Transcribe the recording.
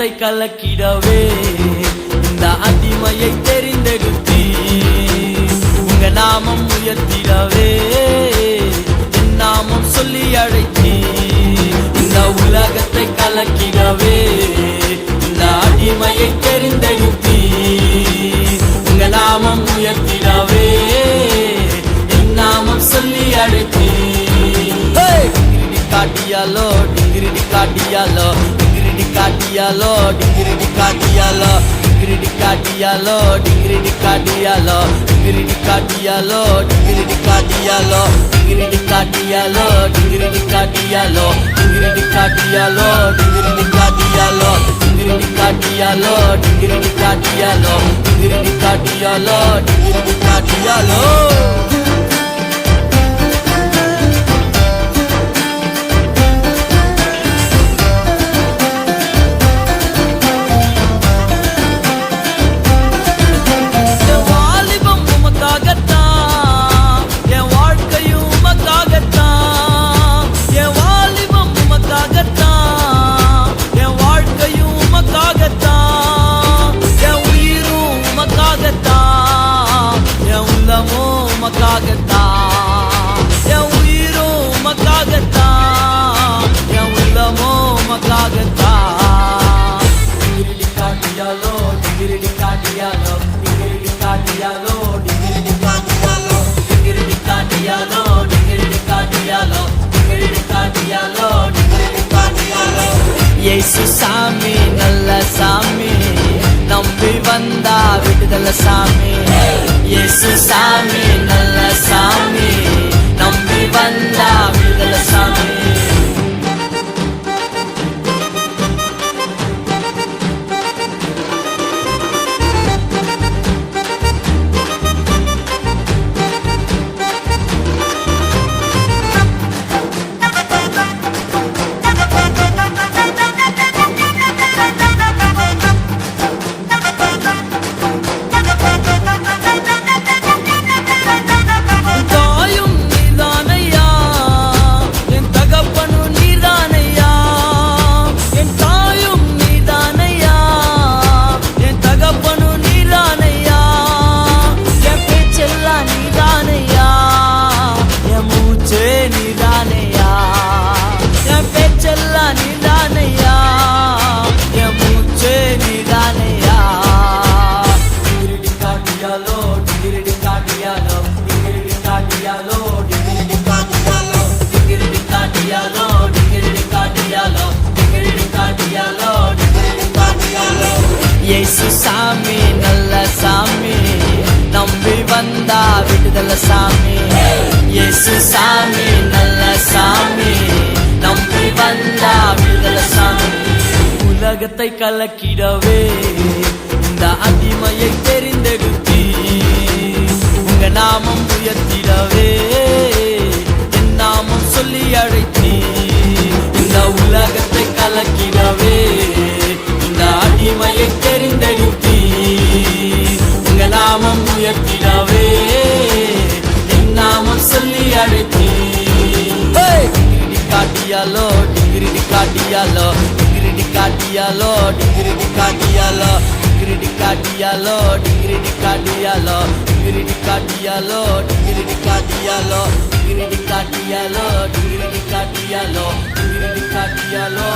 உலகத்தை கலக்கிடவே இந்த அடிமையை தெரிந்தெடுத்தி உங்க நாமம் உயர்த்திடவே என் நாமம் சொல்லி அழைத்தி இந்த உலகத்தை கலக்கிடவே இந்த அடிமையை தெரிந்தெடுத்தி உங்க நாமம் உயர்த்திடவே என் நாமம் சொல்லி அழைத்தி காட்டியாலோ டிங்கிரிடி காட்டியாலோ டிங்கிரிடி காட்டியாலோ டிங்கிரிடி காட்டியாலோ டிங்கிரிடி காட்டியாலோ டிங்கிரிடி காட்டியாலோ டிங்கிரிடி காட்டியாலோ டிங்கிரிடி காட்டியாலோ டிங்கிரிடி காட்டியாலோ டிங்கிரிடி காட்டியாலோ டிங்கிரிடி காட்டியாலோ டிங்கிரிடி காட்டியாலோ டிங்கிரிடி காட்டியாலோ டிங்கிரிடி காட்டியாலோ டிங்கிரிடி காட்டியாலோ டிங்கிரிடி காட்டியாலோ இயேசு சாமி நல்ல சாமி நம்பி வந்தா விடுதலை சாமி இயேசு சாமி நல்ல சாமி நம்பி வந்தா விடுதலை சாமி இயேசு சாமி நல்ல சாமி நம்பி வந்தா விடுதலை சாமி இயேசு சாமி நல்ல சாமி நம்பி வந்தா விடுதலை சாமி உலகத்தை கலக்கிடவே இந்த அடிமையை தெரிந்தெடுத்தி உங்க நாமம் உயர்த்திடவே என் நாமம் சொல்லி அழைத்தி இந்த உலகத்தை கலக்கிடவே இந்த அடிமையை தெரிந்தெடுத்தி உங்க நாமம் உயர்த்திடவே என் நாமம் சொல்லி அழைத்தி டிங்கிரிடி காட்டியாலோ டிங்கிரிடி காட்டியாலோ டிங்கிரிடி காட்டியாலோ டிங்கிரிடி காட்டியாலோ டிங்கிரிடி காட்டியாலோ டிங்கிரிடி காட்டியாலோ டிங்கிரிடி காட்டியாலோ டிங்கிரிடி காட்டியாலோ டிங்கிரிடி காட்டியாலோ டிங்கிரிடி காட்டியாலோ டிங்கிரிடி காட்டியாலோ